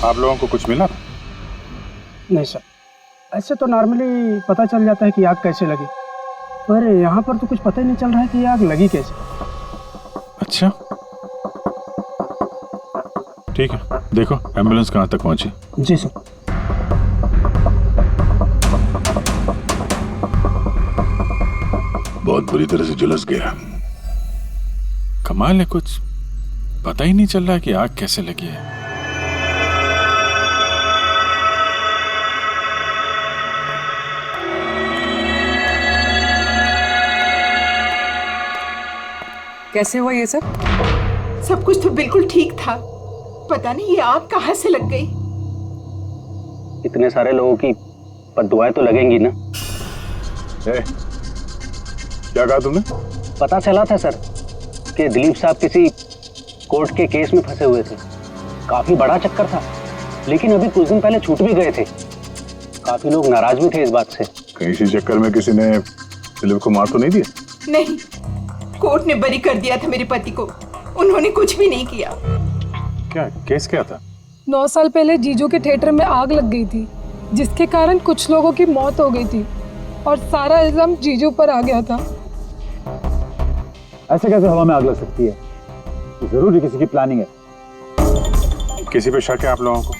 आप लोगों को कुछ मिला? नहीं सर, ऐसे तो नॉर्मली पता चल जाता है कि आग कैसे लगी, पर यहाँ पर तो कुछ पता ही नहीं चल रहा है कि आग लगी कैसे। अच्छा ठीक है, देखो एम्बुलेंस कहाँ तक पहुंची। जी सर। बहुत बुरी तरह से झुलस गया। कमाल है, कुछ पता ही नहीं चल रहा कि आग कैसे लगी है। कैसे हुआ ये सब? सब कुछ तो बिल्कुल ठीक था, पता नहीं ये आग कहाँ से लग गई। इतने सारे लोगों की बद्दुआएं तो लगेंगी ना। क्या कहा तुमने? पता चला था सर कि दिलीप साहब किसी कोर्ट के केस में फंसे हुए थे। काफी बड़ा चक्कर था, लेकिन अभी कुछ दिन पहले छूट भी गए थे। काफी लोग नाराज भी थे इस बात से। कहीं इसी चक्कर में किसी ने दिलीप को मार तो नहीं दिया? नहीं, कोर्ट ने बरी कर दिया था मेरे पति को, उन्होंने कुछ भी नहीं किया। क्या केस क्या था? 9 साल पहले जीजू के थिएटर में आग लग गई थी, जिसके कारण कुछ लोगों की मौत हो गई थी और सारा इल्जाम जीजू पर आ गया था। ऐसे कैसे हवा में आग लग सकती है? जरूर किसी की प्लानिंग है। किसी पे शक है आप लोगों को?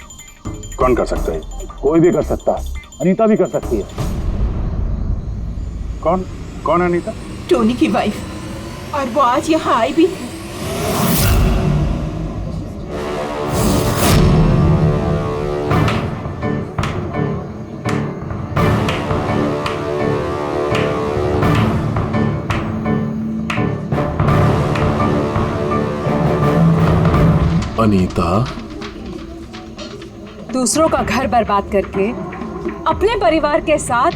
कौन कर सकता है? कोई भी कर सकता है, अनीता भी कर सकती है। कौन कौन अनीता? टोनी की वाइफ, और वो आज यहाँ आई भी थी। अनीता दूसरों का घर बर्बाद करके अपने परिवार के साथ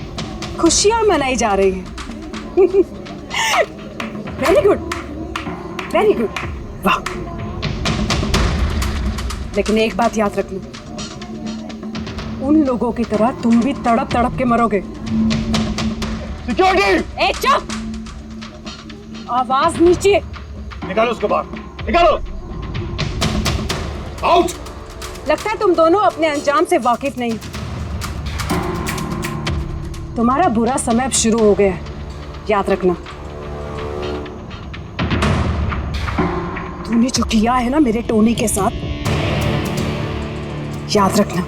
खुशियां मनाई जा रही है। वेरी गुड, वेरी गुड, वाह। लेकिन एक बात याद रखना, उन लोगों की तरह तुम भी तड़प तड़प के मरोगे। सिक्योरिटी! ए चुप! आवाज नीचे। निकालो उसको बाहर, निकालो! आउट! लगता है तुम दोनों अपने अंजाम से वाकिफ नहीं। तुम्हारा बुरा समय अब शुरू हो गया है, याद रखना। तूने जो किया है ना मेरे टोनी के साथ, याद रखना,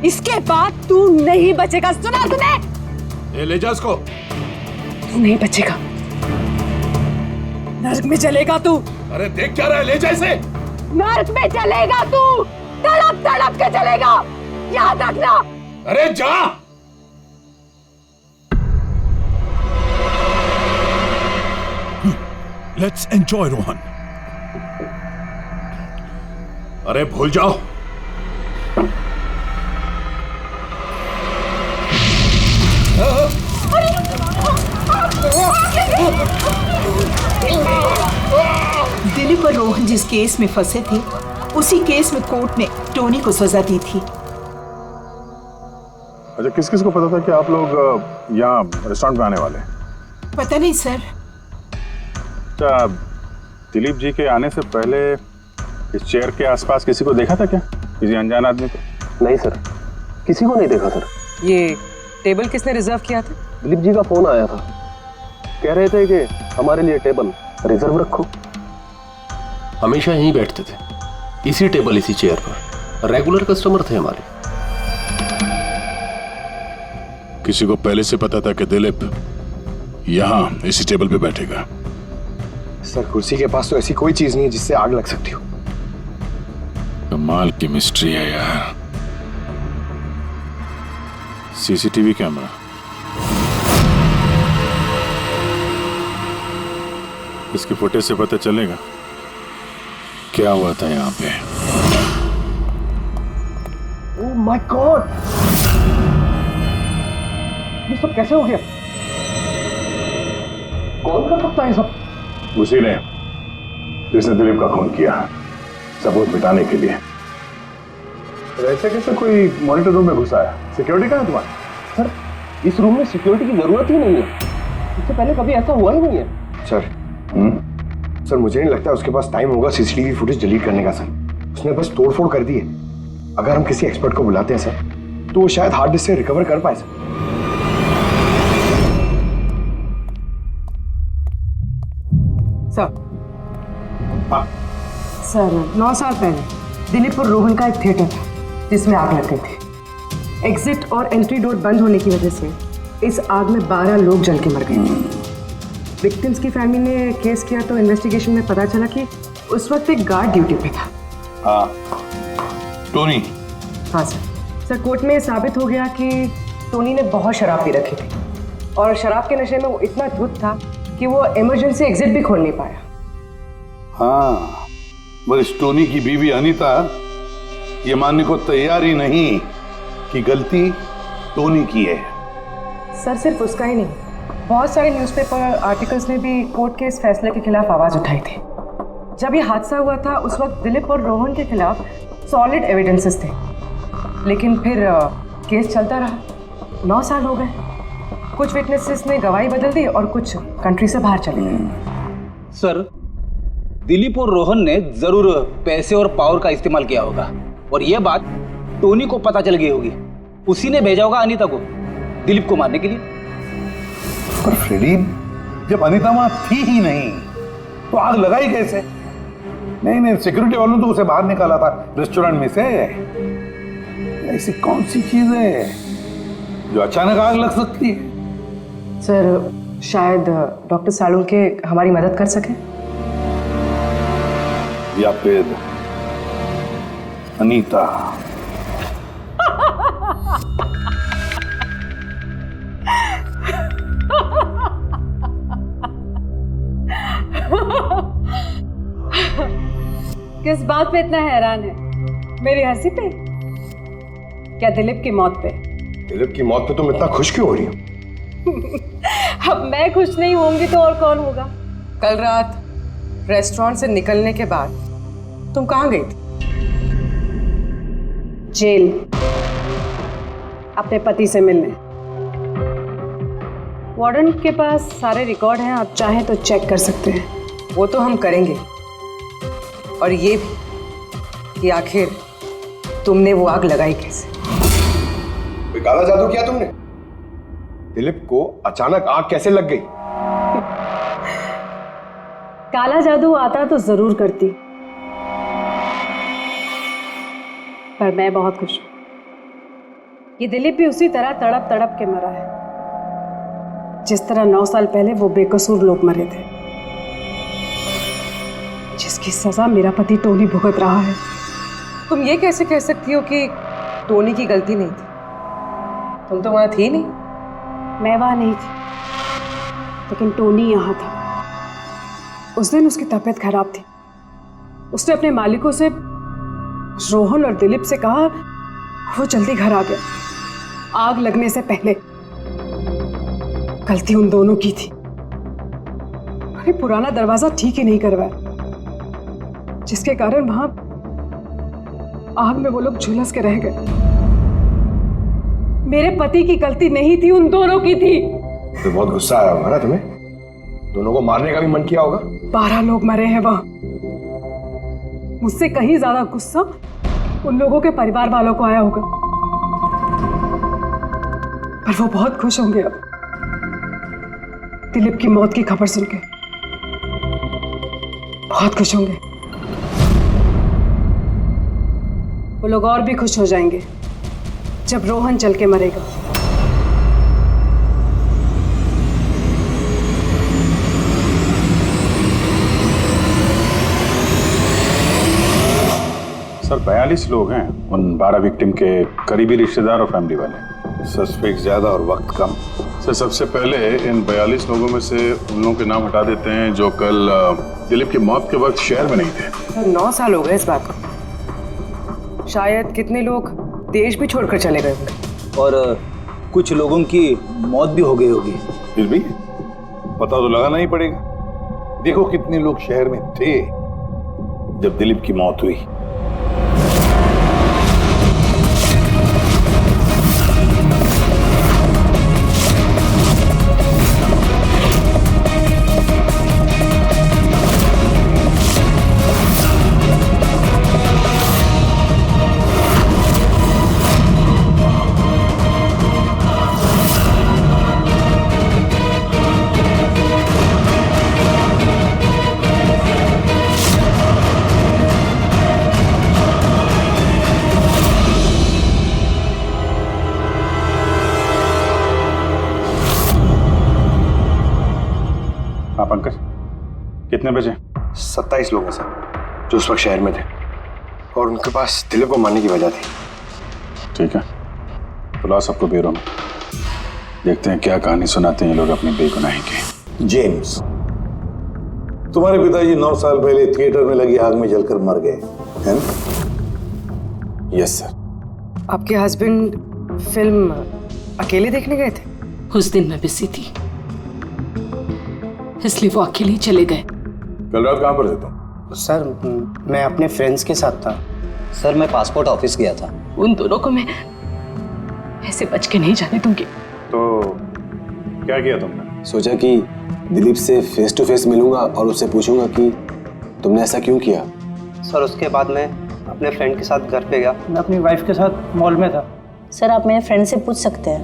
इसके बाद तू नहीं बचेगा। सुना तूने? ले जा उसको। तू नहीं बचेगा, नर्क में चलेगा तू। अरे देख क्या रहा है, ले जा इसे। नर्क में चलेगा तू, तड़प तड़प के चलेगा, याद रखना। अरे जा। Let's enjoy Rohan. अरे भूल जाओ। दिलीप और रोहन जिस केस में फंसे थे, उसी केस में कोर्ट ने टोनी को सजा दी थी। अच्छा, किस किस को पता था कि आप लोग यहाँ रेस्टोरेंट में आने वाले हैं? पता नहीं सर। अच्छा, दिलीप जी के आने से पहले इस चेयर के आसपास किसी को देखा था क्या? किसी अनजान आदमी को? नहीं सर, किसी को नहीं देखा सर। ये टेबल किसने रिजर्व किया था? दिलीप जी का फोन आया था, कह रहे थे कि हमारे लिए टेबल रिजर्व रखो। हमेशा यहीं बैठते थे, इसी टेबल इसी चेयर पर, रेगुलर कस्टमर थे हमारे। किसी को पहले से पता था कि दिलीप यहाँ इसी टेबल पे बैठेगा? सर, कुर्सी के पास तो ऐसी कोई चीज नहीं है जिससे आग लग सकती हो। कमाल की मिस्ट्री है यार। सीसीटीवी कैमरा, इसकी फुटेज से पता चलेगा क्या हुआ था यहाँ पे। ओह माय गॉड, ये सब कैसे हो गया? कौन कर सकता है ये सब? उसी ने जिसने दिलीप का खून किया, सबूत मिटाने के लिए। ऐसे कैसे कोई मॉनिटर रूम में घुसा है? सिक्योरिटी कहाँ है तुम्हारी? सर, इस रूम में सिक्योरिटी की जरूरत ही नहीं है, इससे पहले कभी ऐसा हुआ ही नहीं है। सर, सर मुझे नहीं लगता उसके पास टाइम होगा सीसीटीवी फुटेज डिलीट करने का। सर, उसने बस तोड़फोड़ कर दी है। अगर हम किसी एक्सपर्ट को बुलाते हैं सर, तो वो शायद हार्ड डिस्क से रिकवर कर पाए सर। सर 9 साल पहले दिलीप और रोहन का एक थिएटर था जिसमें आग लग गई थी। एग्जिट और एंट्री डोर बंद होने की वजह से इस आग में 12 लोग जल के मर गए थे। विक्टिम्स की फैमिली ने केस किया तो इन्वेस्टिगेशन में पता चला कि उस वक्त एक गार्ड ड्यूटी पे था। हाँ, टोनी। हाँ सर कोर्ट में साबित हो गया कि टोनी ने बहुत शराब पी रखी थी और शराब के नशे में वो इतना धुत था कि वो इमरजेंसी एग्जिट भी खोल नहीं पाया। हाँ, बस टोनी की बीवी अनीता ये मानने को तैयार ही नहीं कि गलती टोनी की है। सर सिर्फ उसका ही नहीं, बहुत सारे न्यूज़पेपर आर्टिकल्स ने भी कोर्ट के इस फैसले के खिलाफ आवाज उठाई थी। जब ये हादसा हुआ था उस वक्त दिलीप और रोहन के खिलाफ सॉलिड एविडेंसेस थे, लेकिन फिर केस चलता रहा। 9 साल हो गए। कुछ विटनेसेस ने गवाही बदल दी और कुछ कंट्री से बाहर चले गए। सर, दिलीप और रोहन ने जरूर पैसे और पावर का इस्तेमाल किया होगा और यह बात टोनी को पता चल गई होगी। उसी ने भेजा होगा अनीता को दिलीप को मारने के लिए। पर फ्रेडी, जब अनीता वहां थी ही नहीं तो आग लगाई कैसे? नहीं, सिक्योरिटी वालों ने तो उसे बाहर निकाला था रेस्टोरेंट में से। ऐसी कौन सी चीज है जो अचानक आग लग सकती है? सर शायद डॉक्टर सालुंके हमारी मदद कर सके, या फिर अनीता। किस बात पे इतना हैरान है? मेरी हंसी पे? क्या दिलीप की मौत पे? दिलीप की मौत पे तुम इतना खुश क्यों हो रही हो? अब मैं खुश नहीं होंगी तो और कौन होगा? कल रात रेस्टोरेंट से निकलने के बाद तुम कहाँ गई थी? जेल, अपने पति से मिलने। वार्डन के पास सारे रिकॉर्ड हैं, आप चाहें तो चेक कर सकते हैं। वो तो हम करेंगे, और ये भी कि आखिर तुमने वो आग लगाई कैसे? कोई काला जादू किया तुमने? दिलीप को अचानक आग कैसे लग गई? काला जादू आता तो जरूर करती, पर मैं बहुत खुश हूं। ये दिलीप भी उसी तरह तड़प तड़प के मरा है जिस तरह 9 साल पहले वो बेकसूर लोग मरे थे, जिसकी सजा मेरा पति टोनी भुगत रहा है। तुम ये कैसे कह सकती हो कि टोनी की गलती नहीं थी? तुम तो वहां थी नहीं। मैं वहां नहीं थी, लेकिन टोनी यहाँ था। उस दिन उसकी तबीयत खराब थी। उसने अपने मालिकों से, रोहन और दिलीप से कहा वो जल्दी घर आ गया आग लगने से पहले। गलती उन दोनों की थी। अरे पुराना दरवाजा ठीक ही नहीं करवाया, जिसके कारण वहां आग में वो लोग झुलस के रह गए। मेरे पति की गलती नहीं थी, उन दोनों की थी। तो बहुत गुस्सा आया होगा ना तुम्हें? दोनों को मारने का भी मन किया होगा। 12 लोग मरे हैं वहां। मुझसे कहीं ज्यादा गुस्सा उन लोगों के परिवार वालों को आया होगा, पर वो बहुत खुश होंगे अब दिलीप की मौत की खबर सुनके। बहुत खुश होंगे। वो लोग और भी खुश हो जाएंगे जब रोहन चल के मरेगा। सर 42 लोग हैं, उन 12 विक्टिम के करीबी रिश्तेदार और फैमिली वाले। सस्पेक्ट ज्यादा और वक्त कम। सर सबसे पहले इन 42 लोगों में से उन लोगों के नाम हटा देते हैं जो कल दिलीप की मौत के वक्त शहर में नहीं थे। 9 साल हो गए इस बात को। शायद कितने लोग देश भी छोड़कर चले गए होंगे और कुछ लोगों की मौत भी हो गई होगी। फिर भी पता तो लगाना ही पड़ेगा। देखो कितने लोग शहर में थे जब दिलीप की मौत हुई। कितने बजे? 27 लोग हैं सर, जो उस वक्त शहर में थे और उनके पास दिलीप को मारने की वजह थी। ठीक है, बुलाओ सबको ब्यूरो में, देखते हैं क्या कहानी सुनाते हैं ये लोग अपनी बेगुनाही की। जेम्स, तुम्हारे पिताजी 9 साल पहले थिएटर में लगी आग में जलकर मर गए, है ना? Yes sir. आपके हस्बैंड फिल्म अकेले देखने गए थे? उस दिन मैं बिजी थी, इसलिए वो अकेले ही चले गए। कल रात कहाँ पर थे तुम? सर मैं अपने फ्रेंड्स के साथ था। सर मैं पासपोर्ट ऑफिस गया था। उन दोनों को मैं ऐसे बच के नहीं जाने दूंगी। तो क्या किया तुमने? सोचा कि दिलीप से फेस टू फेस मिलूंगा और उससे पूछूंगा कि तुमने ऐसा क्यों किया। सर उसके बाद मैं अपने फ्रेंड के साथ घर पे गया। मैं अपनी वाइफ के साथ मॉल में था। सर आप मेरे फ्रेंड से पूछ सकते हैं।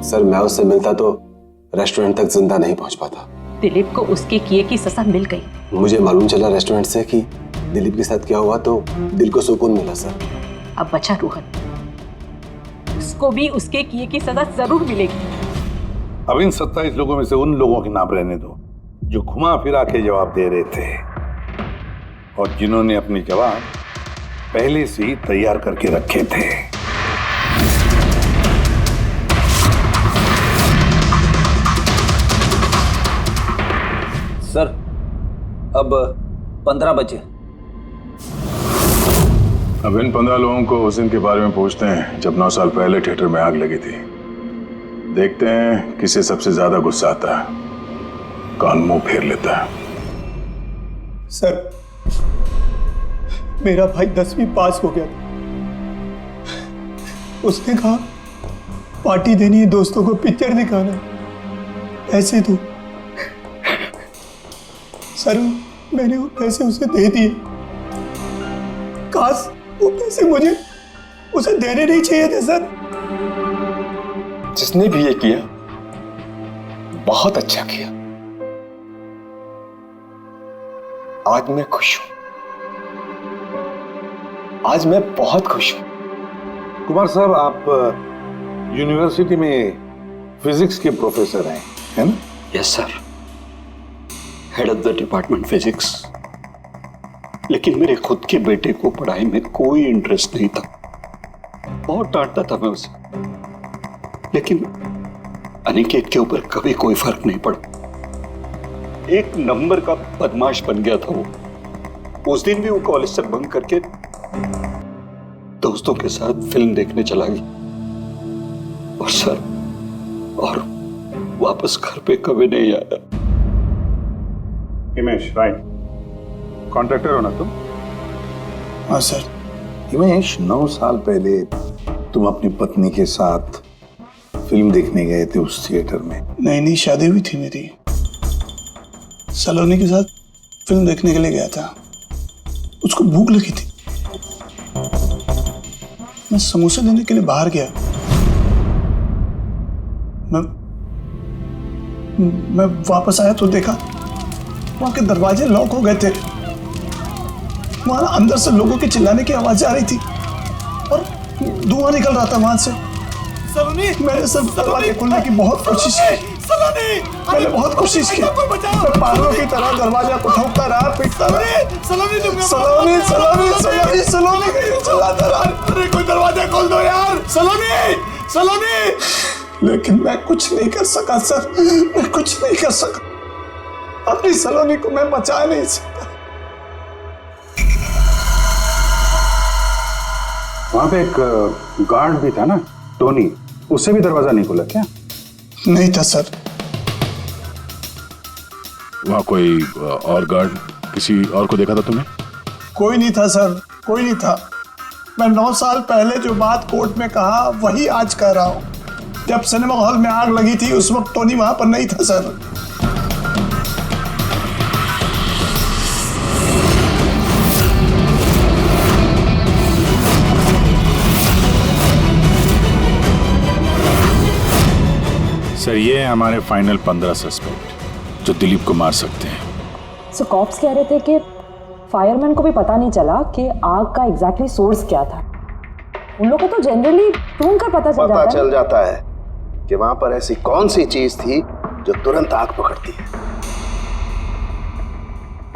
सर मैं उससे मिलता तो रेस्टोरेंट तक जिंदा नहीं पहुंच पाता। दिलीप को उसके किए की सजा मिल गई। मुझे मालूम चला रेस्टोरेंट से कि दिलीप के साथ क्या हुआ तो दिल को सुकून मिला सर। अब बचा रोहन, उसको भी उसके किए की सजा जरूर मिलेगी। अब इन 27 लोगों में से उन लोगों के नाम रहने दो जो घुमा फिरा के जवाब दे रहे थे और जिन्होंने अपने जवाब पहले से ही तैयार करके रखे थे। सर अब 15 बजे। अब इन 15 लोगों को उस दिन के बारे में पूछते हैं जब 9 साल पहले थिएटर में आग लगी थी। देखते हैं किसे सबसे ज्यादा गुस्सा आता है, कौन मुंह फेर लेता है। सर मेरा भाई 10वीं पास हो गया था। उसने कहा पार्टी देनी है, दोस्तों को पिक्चर दिखाना है, पैसे दो। सर मैंने वो पैसे उसे दे दिए। काश वो पैसे मुझे उसे देने नहीं चाहिए थे सर। जिसने भी ये किया बहुत अच्छा किया। आज मैं खुश हूं, आज मैं बहुत खुश हूं। कुमार साहब, आप यूनिवर्सिटी में फिजिक्स के प्रोफेसर हैं, है ना? Yes sir, head of the department physics. लेकिन मेरे खुद के बेटे को पढ़ाई में कोई इंटरेस्ट नहीं था। बहुत डांटता था मैं उसे, लेकिन अनिकेत के ऊपर कभी कोई फर्क नहीं पड़ा। एक नंबर का बदमाश बन गया था वो। उस दिन भी वो कॉलेज से बंक करके दोस्तों के साथ फिल्म देखने चला गया और सर और वापस घर पे कभी नहीं आया। हिमेश, राइट, कॉन्ट्रैक्टर हो ना तुम? हाँ सर। हिमेश, 9 साल पहले तुम अपनी पत्नी के साथ फिल्म देखने गए थे उस थिएटर में। नई शादी हुई थी मेरी। सलोनी के साथ फिल्म देखने के लिए गया था। उसको भूख लगी थी। मैं समोसे लेने के लिए बाहर गया। मैं वापस आया तो देखा वहां के दरवाजे लॉक हो गए थे। वहां अंदर से लोगों के चिल्लाने की आवाज आ रही थी और धुआं निकल रहा था वहां से। सलोनी, मैंने सब दरवाजे खोलने की बहुत कोशिश की। सलोनी, मैंने बहुत कोशिश की। मैं पागलों की तरह दरवाजा को ठोकता रहा, पीटता रहा। सलोनी, सलोनी, सलोनी, सलोनी, सलोनी चिल्लाता रहा। अरे कोई दरवाजा खोल दो यार। सलोनी, सलोनी। लेकिन मैं कुछ नहीं कर सका सर, मैं कुछ नहीं कर सका। अपनी सलोनी को मैं बचा नहीं सका। वहां पे एक गार्ड भी था ना, टोनी, उससे भी दरवाजा नहीं खुला क्या? नहीं था सर। वहां कोई और गार्ड, किसी और को देखा था तुमने? कोई नहीं था सर, कोई नहीं था। मैं 9 साल पहले जो बात कोर्ट में कहा वही आज कह रहा हूं। जब सिनेमा हॉल में आग लगी थी उस वक्त टोनी वहां पर नहीं था सर। सर ये है हमारे फाइनल 15 सस्पेक्ट जो दिलीप को मार सकते हैं। सो कॉप्स कह रहे थे कि फायरमैन को भी पता नहीं चला कि आग का एग्जैक्टली सोर्स क्या था। उन लोगों को तो जनरली ढूंढ कर पता चल जाता है। कि वहां पर ऐसी कौन सी चीज थी जो तुरंत आग पकड़ती है,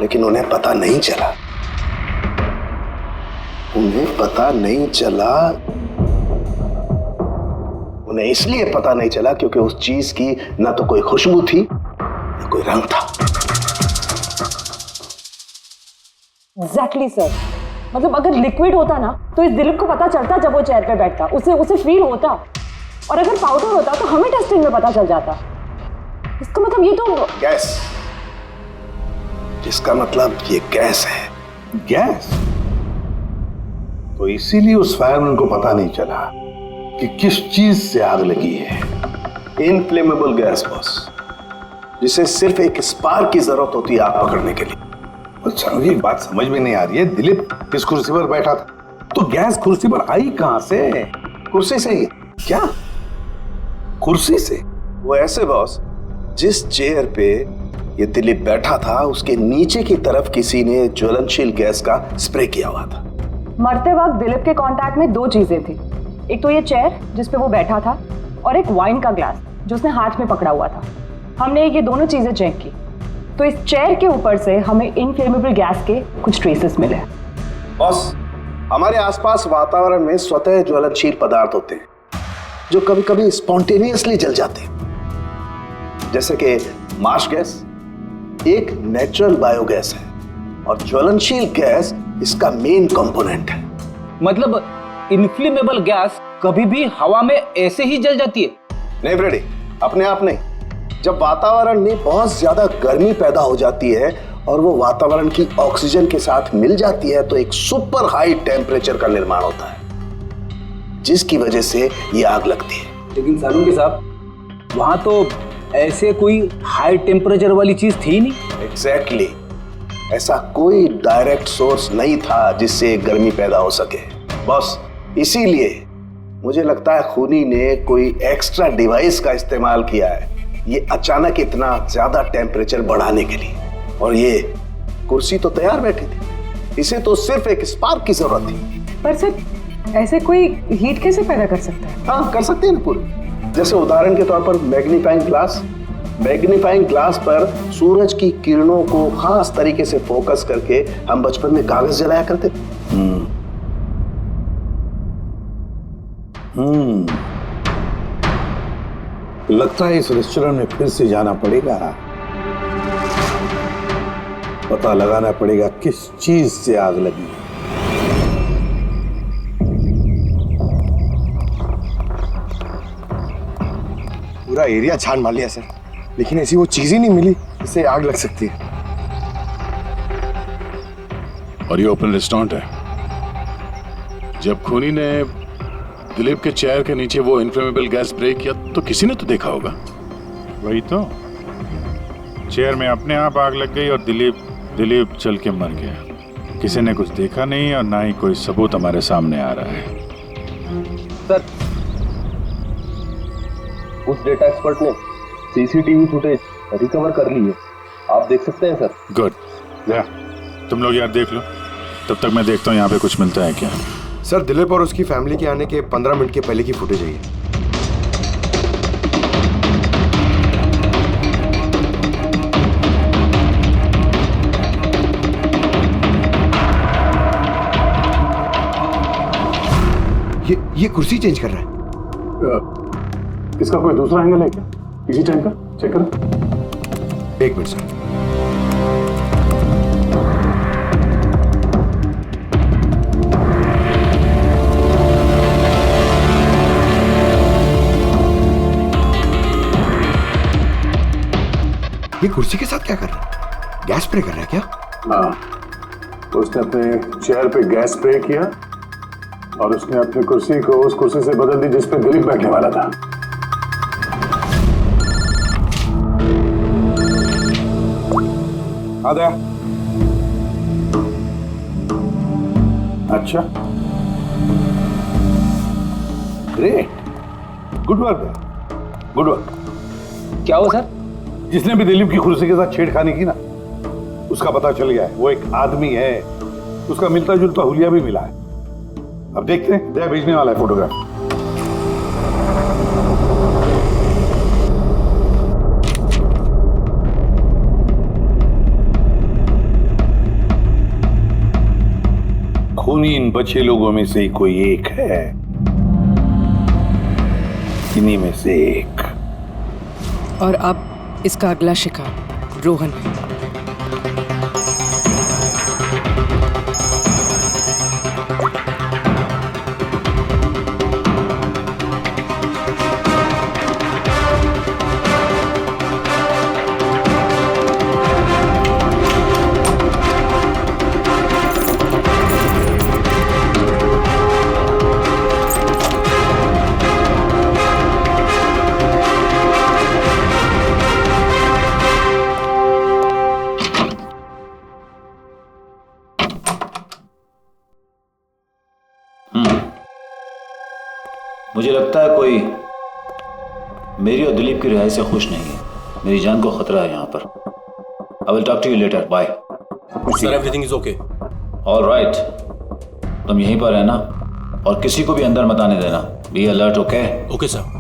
लेकिन उन्हें पता नहीं चला। उन्हें पता नहीं चला। उन्हें इसलिए पता नहीं चला क्योंकि उस चीज की ना तो कोई खुशबू थी ना कोई रंग था। एग्जैक्टली सर, मतलब अगर लिक्विड होता ना तो इस दिलीप को पता चलता जब वो चेयर पे बैठता, उसे फील होता। और अगर पाउडर होता तो हमें टेस्टिंग में पता चल जाता। इसका मतलब ये तो गैस, जिसका मतलब ये गैस है। गैस? तो इसीलिए उस फायरमैन को पता नहीं चला कि किस चीज से आग लगी है। इनफ्लेमेबल गैस बॉस, जिसे सिर्फ एक स्पार्क की जरूरत होती है आग पकड़ने के लिए। अच्छा, मुझे एक बात समझ में नहीं आ रही है। दिलीप किस कुर्सी पर बैठा था, तो गैस कुर्सी पर आई कहां से? कुर्सी से ही। क्या? कुर्सी से? वो ऐसे बॉस, जिस चेयर पे ये दिलीप बैठा था उसके नीचे की तरफ किसी ने ज्वलनशील गैस का स्प्रे किया हुआ था। मरते वक्त दिलीप के कांटेक्ट में दो चीजें थी, एक तो ये चेयर जिस पे वो बैठा था और एक वाइन का ग्लास जो उसने हाथ में पकड़ा हुआ था। हमने ये दोनों चीजें चेक की तो इस चेयर के ऊपर से हमें इनफ्लेमेबल गैस के कुछ ट्रेसेस मिले। बॉस, हमारे आसपास वातावरण में स्वतः ज्वलनशील पदार्थ होते हैं जो कभी कभी स्पॉन्टेनियसली जल जाते हैं, जैसे कि मार्श गैस एक नेचुरल बायोगैस है और ज्वलनशील गैस इसका मेन कंपोनेंट है। मतलब इनफ्लेमेबल गैस कभी भी हवा में ऐसे ही जल जाती है? नहीं फ्रेडी, अपने आप नहीं। जब वातावरण में बहुत ज्यादा गर्मी पैदा हो जाती है और वो वातावरण की ऑक्सीजन के साथ मिल जाती है तो एक सुपर हाई टेम्परेचर का निर्माण होता है, जिसकी वजह से ये आग लगती है। लेकिन सालून के साहब, वहां तो ऐसे कोई हाई टेम्परेचर वाली चीज थी नहीं। एग्जैक्टली, ऐसा कोई डायरेक्ट सोर्स नहीं था जिससे गर्मी पैदा हो सके। बस इसीलिए मुझे लगता है खूनी ने कोई एक्स्ट्रा डिवाइस का इस्तेमाल किया है ये अचानक इतना ज्यादा टेम्परेचर बढ़ाने के लिए। और ये कुर्सी तो तैयार बैठी थी, इसे तो सिर्फ एक स्पार्क की जरूरत थी। पर सर ऐसे कोई हीट कैसे पैदा कर सकता है? हाँ, कर सकते हैं ना पूरी। जैसे उदाहरण के तौर पर मैग्नीफाइंग ग्लास पर सूरज की किरणों को खास तरीके से फोकस करके हम बचपन में कागज जलाया करते थे। लगता है इस रेस्टोरेंट में फिर से जाना पड़ेगा, पता लगाना पड़ेगा किस चीज से आग लगी। पूरा एरिया छान मार लिया सर, लेकिन ऐसी वो चीज ही नहीं मिली जिससे आग लग सकती है। और ये ओपन रेस्टोरेंट है। जब खूनी ने दिलीप के चेयर के नीचे वो इनफ्लेमेबल गैस स्प्रे किया तो किसी ने तो देखा होगा। वही तो, चेयर में अपने आप आग लग गई और दिलीप चल के मर गया। किसी ने कुछ देखा नहीं और ना ही कोई सबूत हमारे सामने आ रहा है। सर, उस डेटा एक्सपर्ट ने सीसीटीवी फुटेज रिकवर कर ली है, आप देख सकते हैं सर। गुड, तुम लोग यार देख लो, तब तक मैं देखता हूँ यहाँ पे कुछ मिलता है क्या। सर, दिलीप और उसकी फैमिली के आने के 15 मिनट के पहले की फुटेज है ये कुर्सी चेंज कर रहा है। इसका कोई दूसरा एंगल है क्या? इसी टाइम का चेक करो। एक मिनट सर। ये कुर्सी के साथ क्या कर रहा है? गैस स्प्रे कर रहा है क्या? हाँ, उसने अपने चेयर पे गैस स्प्रे किया और उसने अपनी कुर्सी को उस कुर्सी से बदल दी जिस पे दिलीप बैठने वाला था। आदा। अच्छा, great, good work, good work. क्या हुआ सर? जिसने भी दिलीप की कुर्सी के साथ छेड़खानी की ना, उसका पता चल गया है। वो एक आदमी है, उसका मिलता जुलता हुलिया भी मिला है। अब देखते हैं, दया भेजने वाला है फोटोग्राफ। खूनी इन बचे लोगों में से ही कोई एक है, इन्हीं में से एक। और अब इसका अगला शिकार रोहन है। मुझे लगता है कोई मेरी और दिलीप की रिहाई से खुश नहीं है। मेरी जान को खतरा है यहाँ पर। I will talk to you later, bye. Sir everything is okay. All right, तुम यहीं पर रहना और किसी को भी अंदर मत आने देना। Be alert, okay? Okay sir.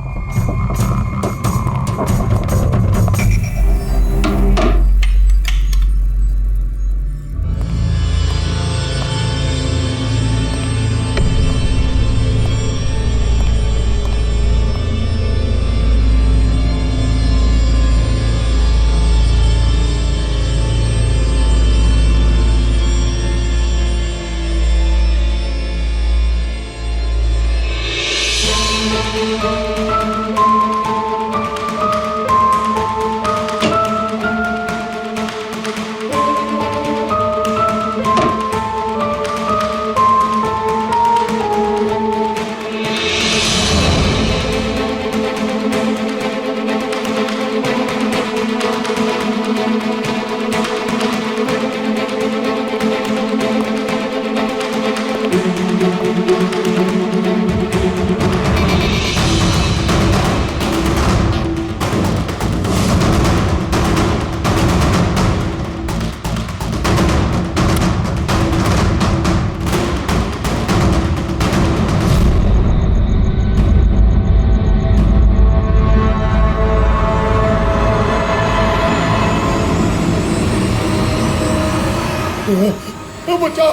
बचाओ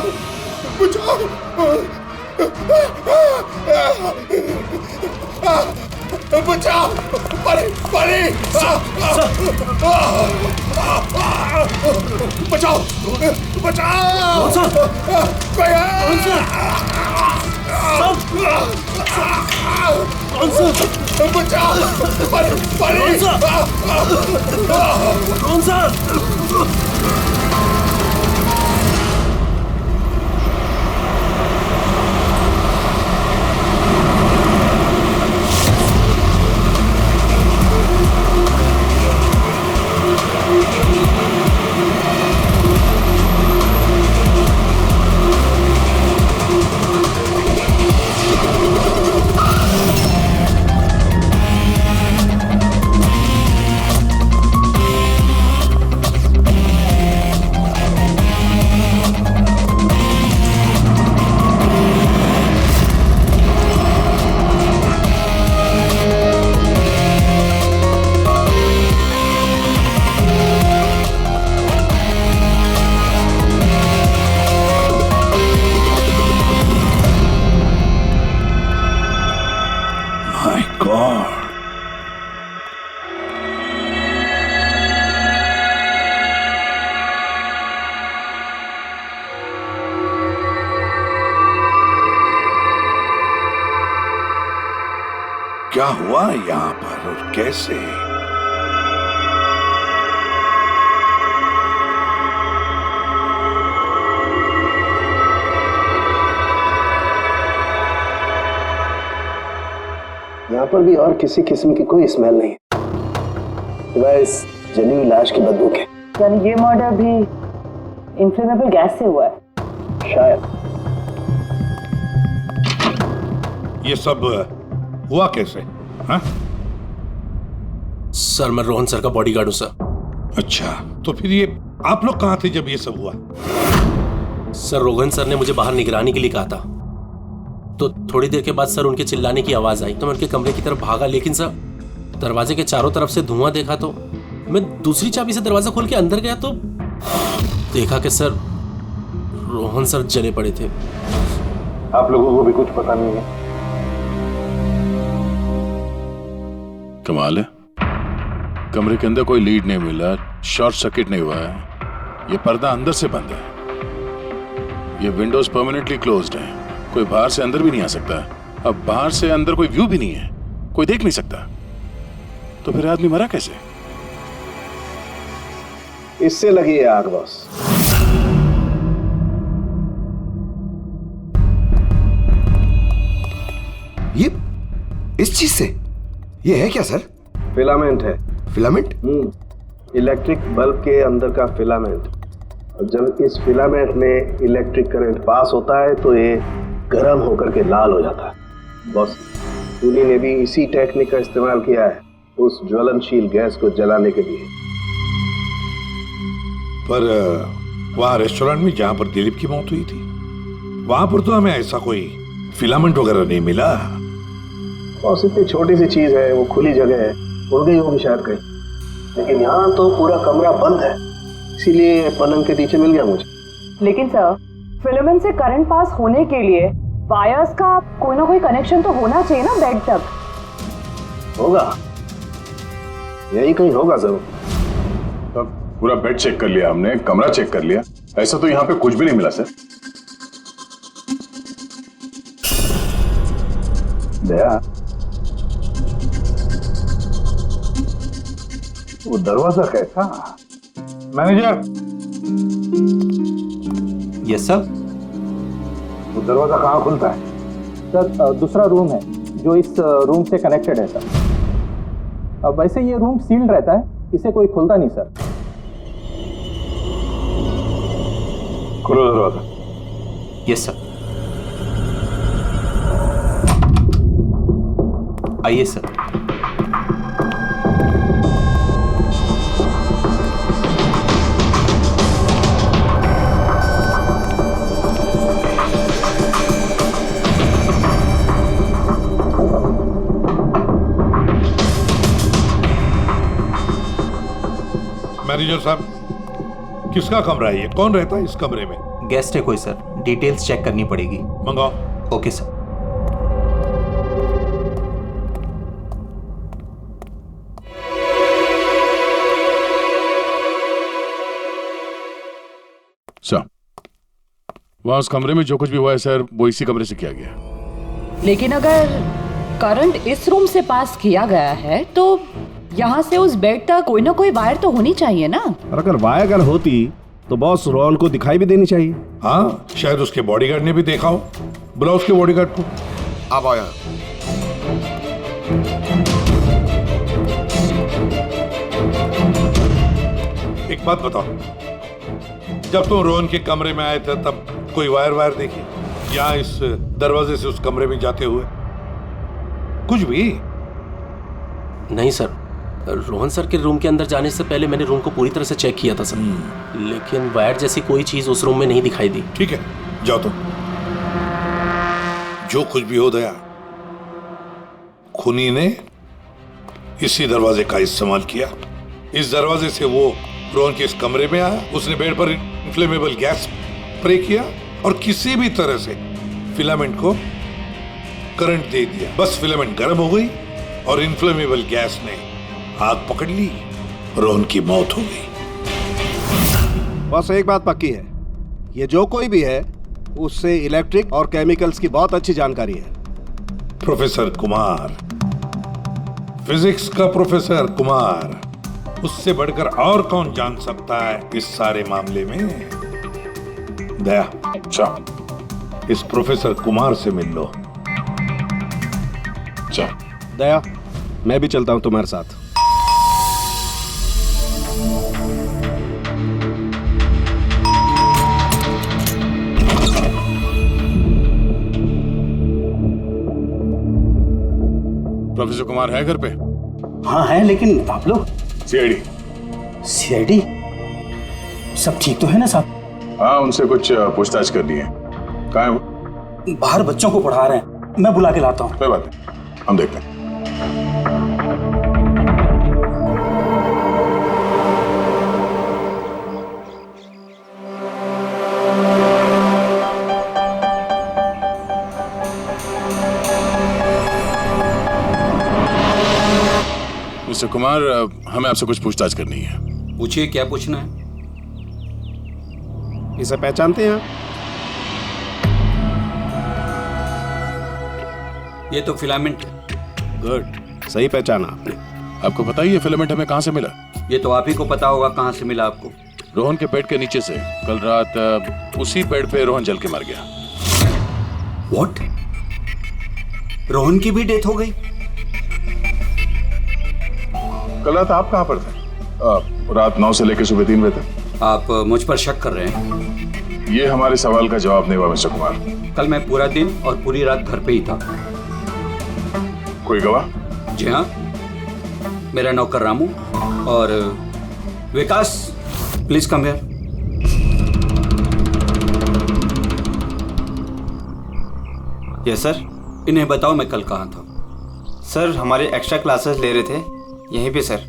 बचाओ बचाओ, परे परे बचाओ बचाओ, बचाओ, परे परे कौन सा? क्या हुआ यहाँ पर और कैसे? यहाँ पर भी और किसी किस्म की कोई स्मेल नहीं है, इस जली हुई लाश की बदबू के। यानी ये मर्डर भी इन्फ्लेमेबल गैस से हुआ है? शायद। ये सब हुआ कैसे? हाँ? सर मैं रोहन सर का बॉडीगार्ड हूं सर। अच्छा, तो फिर ये आप लोग कहाँ थे जब ये सब हुआ? सर रोहन सर ने मुझे बाहर निगरानी के लिए कहा था, तो थोड़ी देर के बाद सर उनके चिल्लाने की आवाज आई तो मैं उनके कमरे की तरफ भागा, लेकिन सर दरवाजे के चारों तरफ से धुआं देखा तो मैं दूसरी चाबी से दरवाजा खोल के अंदर गया तो देखा कि सर रोहन सर जले पड़े थे। आप लोगों को भी कुछ पता नहीं है। कमाल है, कमरे के अंदर कोई लीड नहीं मिला, शॉर्ट सर्किट नहीं हुआ है, ये पर्दा अंदर से बंद है, ये विंडोज परमानेंटली क्लोज्ड है, कोई बाहर से अंदर भी नहीं आ सकता। अब बाहर से अंदर कोई व्यू भी नहीं है, कोई देख नहीं सकता, तो फिर आदमी मरा कैसे? इससे लगी है आग बॉस। ये इस चीज से ये है क्या सर? फिलामेंट है। फिलामेंट? इलेक्ट्रिक बल्ब के अंदर का फिलामेंट। और जब इस फिलामेंट में इलेक्ट्रिक करंट पास होता है तो ये गर्म होकर के लाल हो जाता है। बॉस, खूनी ने भी इसी टेक्निक का इस्तेमाल किया है उस ज्वलनशील गैस को जलाने के लिए। पर वहां रेस्टोरेंट में जहां पर दिलीप की मौत हुई थी, वहां पर तो हमें ऐसा कोई फिलामेंट वगैरह नहीं मिला। बॉस, इतनी छोटी सी चीज है, वो खुली जगह है, उड़ गई होगी शायद कहीं, लेकिन यहाँ तो पूरा कमरा बंद है, इसीलिए पलंग के नीचे मिल गया मुझे। लेकिन सर, फिलामेंट से करंट पास होने के लिए वायर्स का कोई ना कोई कनेक्शन तो होना चाहिए ना बेड तक। होगा, यही कहीं होगा जरूर। तब पूरा बेड चेक कर लिया हमने, कमरा चेक कर लिया, ऐसा तो यहाँ पे कुछ भी नहीं मिला सर। दया, वो दरवाजा कैसा? मैनेजर। Yes sir. वो दरवाजा कहाँ खुलता है? सर दूसरा रूम है जो इस रूम से कनेक्टेड है सर। अब वैसे ये रूम सील्ड रहता है, इसे कोई खुलता नहीं सर। खोलो दरवाजा। Yes sir. आइए सर। मैनेजर साहब, किसका कमरा है ये? कौन रहता है इस कमरे में? गेस्ट है कोई सर, डिटेल्स चेक करनी पड़ेगी। मंगाओ। Okay sir. सर, वहां उस कमरे में जो कुछ भी हुआ है सर, वो इसी कमरे से किया गया। लेकिन अगर करंट इस रूम से पास किया गया है तो यहाँ से उस बेड तक कोई ना कोई वायर तो होनी चाहिए ना। और अगर वायर अगर होती तो बॉस रोहन को दिखाई भी देनी चाहिए। हाँ, शायद उसके बॉडीगार्ड ने भी देखा हो। बुलाओ उसके बॉडीगार्ड को। आप आओ यहाँ। एक बात बताओ, जब तुम रोहन के कमरे में आए थे तब कोई वायर देखी यहाँ इस दरवाजे से उस कमरे में जाते हुए? कुछ भी नहीं सर, रोहन सर के रूम के अंदर जाने से पहले मैंने रूम को पूरी तरह से चेक किया था सर, लेकिन वायर जैसी कोई चीज उस रूम में नहीं दिखाई दी। ठीक है, जाओ तुम। जो कुछ भी हो दया, खूनी ने इसी दरवाजे का इस्तेमाल किया। इस दरवाजे से वो रोहन के इस कमरे में आया, उसने बेड पर इन्फ्लेमेबल गैस स्प्रे किया और किसी भी तरह से फिलामेंट को करंट दे दिया। बस फिलामेंट गर्म हो गई और इन्फ्लेमेबल गैस ने आग पकड़ ली, रोहन की मौत हो गई। बस एक बात पक्की है, ये जो कोई भी है उससे इलेक्ट्रिक और केमिकल्स की बहुत अच्छी जानकारी है। प्रोफेसर कुमार, फिजिक्स का प्रोफेसर कुमार, उससे बढ़कर और कौन जान सकता है इस सारे मामले में? दया, अच्छा इस प्रोफेसर कुमार से मिल लो। अच्छा दया, मैं भी चलता हूं तुम्हारे साथ। प्रोफेसर कुमार है घर पे? हाँ है, लेकिन आप लोग? सीआईडी। सीआईडी? सब ठीक तो है ना साहब? हाँ, उनसे कुछ पूछताछ करनी है। कहाँ है वो? बाहर बच्चों को पढ़ा रहे हैं, मैं बुला के लाता हूँ। कोई बात नहीं, हम देखते हैं। मिस्टर कुमार, हमें आपसे कुछ पूछताछ करनी है। पूछिए, क्या पूछना है? इसे पहचानते हैं आप? ये तो फिलामेंट है। गुड, सही पहचाना आपने। आपको पता ही ये फिलामेंट हमें कहाँ से मिला? ये तो आप ही को पता होगा कहाँ से मिला आपको। रोहन के पेट के नीचे से। कल रात उसी पेड़ पे रोहन जल के मर गया। व्हाट? रोहन की भी डेथ हो गई? कल रात आप कहाँ पर थे? रात 9 से लेकर सुबह 3 बजे तक। आप मुझ पर शक कर रहे हैं? ये हमारे सवाल का जवाब नहीं हुआ मिस्टर कुमार। कल मैं पूरा दिन और पूरी रात घर पे ही था। कोई गवाह? जी हाँ, मेरा नौकर रामू और Vikas. Please come here. Yes sir. इन्हें बताओ मैं कल कहाँ था। सर हमारे एक्स्ट्रा क्लासेस ले रहे थे यहीं पे सर।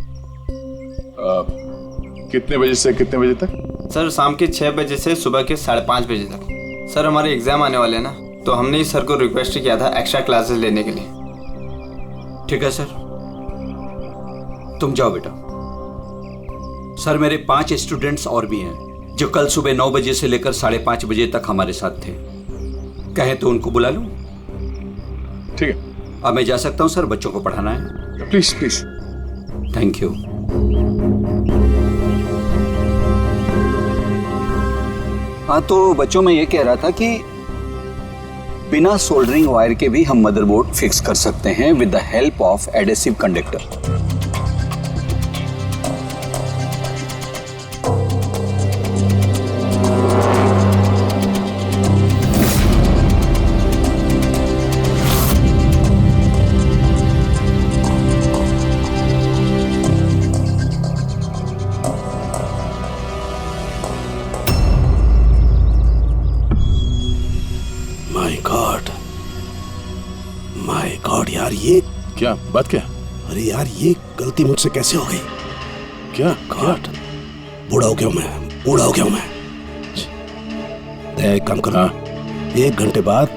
कितने बजे से कितने बजे तक? सर शाम के 6 बजे से सुबह के 5:30 बजे तक। सर हमारे एग्जाम आने वाले हैं ना, तो हमने ही सर को रिक्वेस्ट किया था एक्स्ट्रा क्लासेस लेने के लिए। ठीक है सर, तुम जाओ बेटा। सर मेरे 5 स्टूडेंट्स और भी हैं जो कल सुबह 9 बजे से लेकर 5:30 बजे तक हमारे साथ थे। कहें तो उनको बुला लूं? ठीक है। अब मैं जा सकता हूं सर, बच्चों को पढ़ाना है। Please please. Thank you. हाँ तो बच्चों में ये कह रहा था कि बिना सोल्डरिंग वायर के भी हम मदरबोर्ड फिक्स कर सकते हैं with the help of adhesive conductor. My God यार, ये क्या बात? क्या? अरे यार, ये गलती मुझसे कैसे हो गई? क्या? गॉड, बूढ़ा हो गया हूं मैं, बूढ़ा हो गया हूं मैं। एक काम करो, 1 घंटे बाद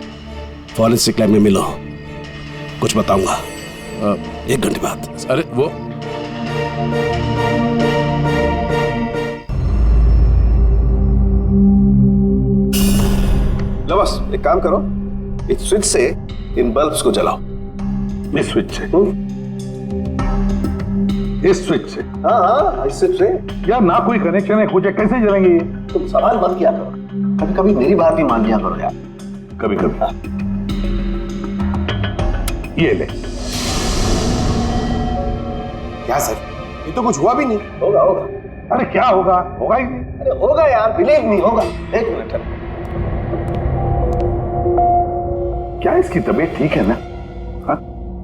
फॉरेंसिक लैब में मिलो, कुछ बताऊंगा। 1 घंटे बाद। अरे वो लो बस एक काम करो, इस स्विच से इन बल्ब्स को जलाओ। इस स्विच से? इस स्विच से? हाँ, इस स्विच से। यार ना कोई कनेक्शन है, कुछ है, कैसे जलेंगे ये? तुम सवाल मत किया करो, कभी कभी मेरी बात भी मान लिया करो यार। कभी कभी। ये ले। क्या सर, ये तो कुछ हुआ भी नहीं। होगा होगा। अरे क्या होगा? होगा ही नहीं। अरे होगा यार, बिलीव नहीं होगा। 1 मिनट। क्या इसकी तबीयत ठीक है ना? हाँ?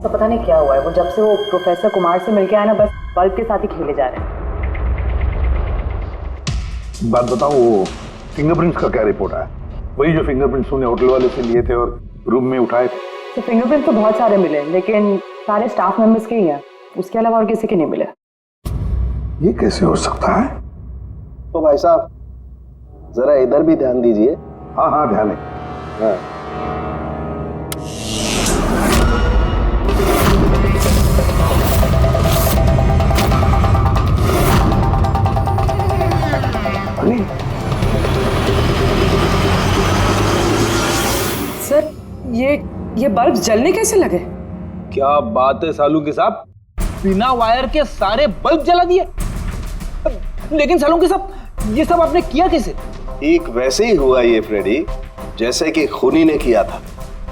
तो पता नहीं क्या हुआ है, वो जब से वो प्रोफेसर कुमार से मिलके आया ना, बस बल्ब के साथ ही खेले जा रहे हैं। बात बताओ, वो फिंगरप्रिंट्स का क्या रिपोर्ट आया? वही जो फिंगरप्रिंट्स उन्हें होटल वाले से लिए थे और रूम में उठाए थे। तो फिंगरप्रिंट तो बहुत सारे मिले, लेकिन सारे स्टाफ मेंबर्स के ही हैं, उसके अलावा और किसी के नहीं मिले। ये कैसे हो सकता है? तो भाई साहब जरा इधर भी ध्यान दीजिए। हाँ हाँ, ध्यान है। हाँ। सर ये बल्ब जलने कैसे लगे? क्या बात है सालूकी साहब, बिना वायर के सारे बल्ब जला दिए। लेकिन सालूकी साहब, ये सब आपने किया कैसे? ठीक वैसे ही हुआ ये फ्रेडी, जैसे कि खूनी ने किया था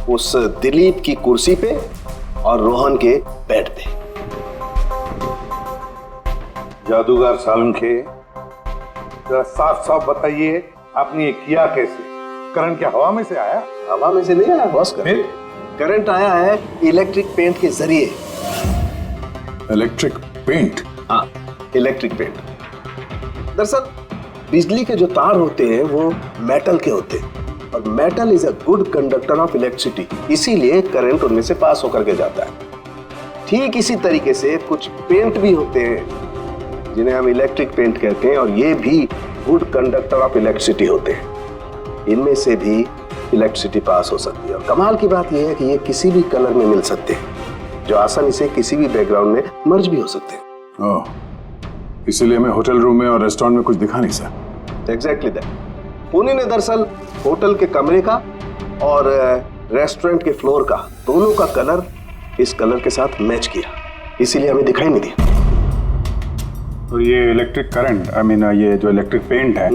उस दिलीप की कुर्सी पे और रोहन के बेड पे। जादूगर सालुंखे, जरा साफ साफ बताइए, आपने ये किया कैसे? करंट क्या हवा में से आया? हवा में से नहीं आया बॉस, करंट आया है इलेक्ट्रिक पेंट के जरिए। Electric paint? हाँ, इलेक्ट्रिक पेंट। दरअसल बिजली के जो तार होते हैं वो मेटल के होते हैं, और metal is a good conductor of electricity, इसीलिए करंट उनमें से पास होकर के जाता है। ठीक इसी तरीके से कुछ पेंट भी होते हैं जिन्हें हम इलेक्ट्रिक पेंट कहते हैं, और ये भी गुड कंडक्टर ऑफ इलेक्ट्रिसिटी होते हैं। इनमें से भी इलेक्ट्रिसिटी पास हो सकती है, और कमाल की बात यह है कि ये किसी भी कलर में मिल सकते हैं, जो आसानी से किसी भी बैकग्राउंड में मर्ज भी हो सकते हैं। ओह, इसीलिए मैं होटल रूम में और रेस्टोरेंट में कुछ दिखा नहीं सर। Exactly that. खूनी ने दरअसल होटल के कमरे का और रेस्टोरेंट के फ्लोर का दोनों का कलर इस कलर के साथ मैच किया, इसीलिए हमें दिखाई नहीं दिया। तो ये इलेक्ट्रिक करंट, आई मीन ये जो इलेक्ट्रिक पेंट है,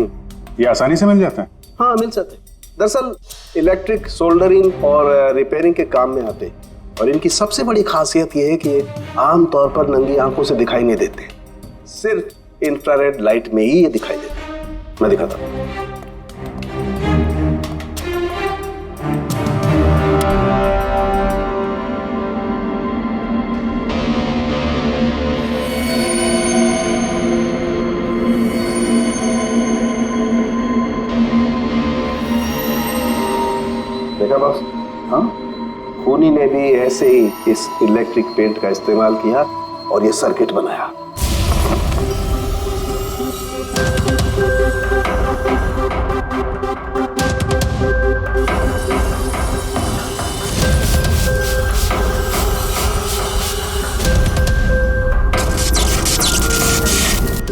ये आसानी से मिल जाता है? हाँ, मिल जाते हैं। दरअसल इलेक्ट्रिक सोल्डरिंग और रिपेयरिंग के काम में आते हैं, और इनकी सबसे बड़ी खासियत ये है कि ये आमतौर पर नंगी आंखों से दिखाई नहीं देते, सिर्फ इंफ्रारेड लाइट में ही ये दिखाई देते हैं। मैं दिखाता हूं। देखा बॉस? हाँ, खूनी ने भी ऐसे ही इस इलेक्ट्रिक पेंट का इस्तेमाल किया और ये सर्किट बनाया।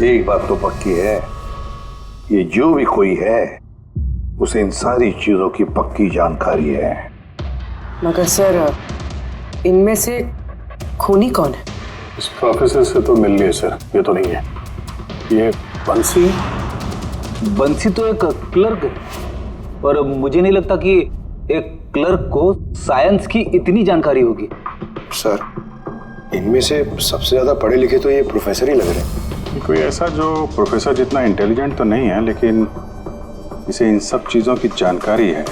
एक बात तो पक्की है, ये जो भी कोई है उसे इन सारी चीजों की पक्की जानकारी है। मगर सर, इनमें से खूनी कौन है? इस प्रोफेसर से तो मिल लिए सर, ये तो नहीं है। ये बंसी? बंसी तो एक क्लर्क है, और मुझे नहीं लगता कि एक क्लर्क को साइंस की इतनी जानकारी होगी। सर, इनमें से सबसे ज्यादा पढ़े लिखे तो ये प्रोफेसर ही लग रहे हैं। कोई ऐसा जो प्रोफेसर जितना इंटेलिजेंट तो नहीं है, लेकिन इसे इन सब चीजों की जानकारी है।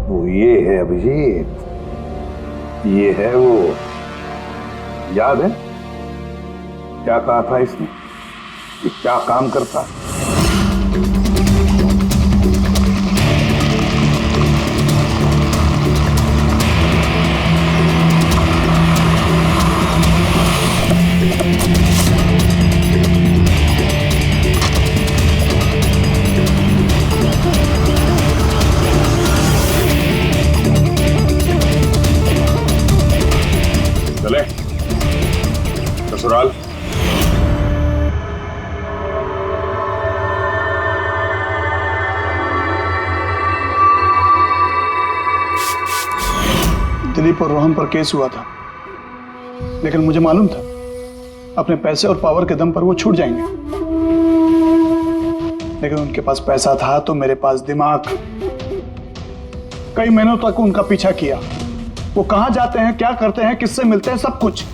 वो ये है अभिजीत, ये है वो। याद है क्या कहा था इसने कि क्या काम करता? चले ससुराल। दिलीप और रोहन पर केस हुआ था, लेकिन मुझे मालूम था अपने पैसे और पावर के दम पर वो छूट जाएंगे। लेकिन उनके पास पैसा था तो मेरे पास दिमाग। कई महीनों तक उनका पीछा किया, वो कहां जाते हैं, क्या करते हैं, किससे मिलते हैं, सब कुछ।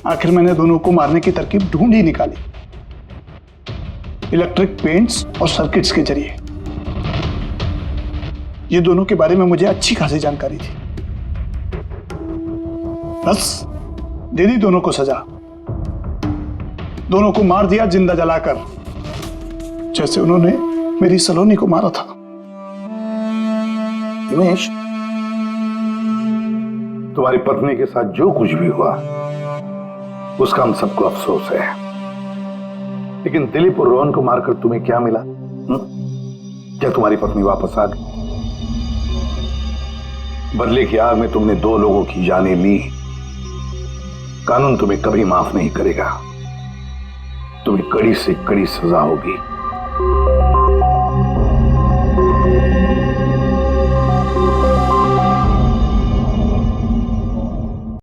आखिर मैंने दोनों को मारने की तरकीब ढूंढ ही निकाली, इलेक्ट्रिक पेंट्स और सर्किट्स के जरिए। ये दोनों के बारे में मुझे अच्छी खासी जानकारी थी। बस दे दी दोनों को सजा, दोनों को मार दिया जिंदा जलाकर, जैसे उन्होंने मेरी सलोनी को मारा था। हिमेश, तुम्हारी पत्नी के साथ जो कुछ भी हुआ उसका हम सबको अफसोस है, लेकिन दिलीप और रोहन को मारकर तुम्हें क्या मिला? क्या तुम्हारी पत्नी वापस आ गई? बदले की आग में तुमने 2 लोगों की जानें ली। कानून तुम्हें कभी माफ नहीं करेगा, तुम्हें कड़ी से कड़ी सजा होगी।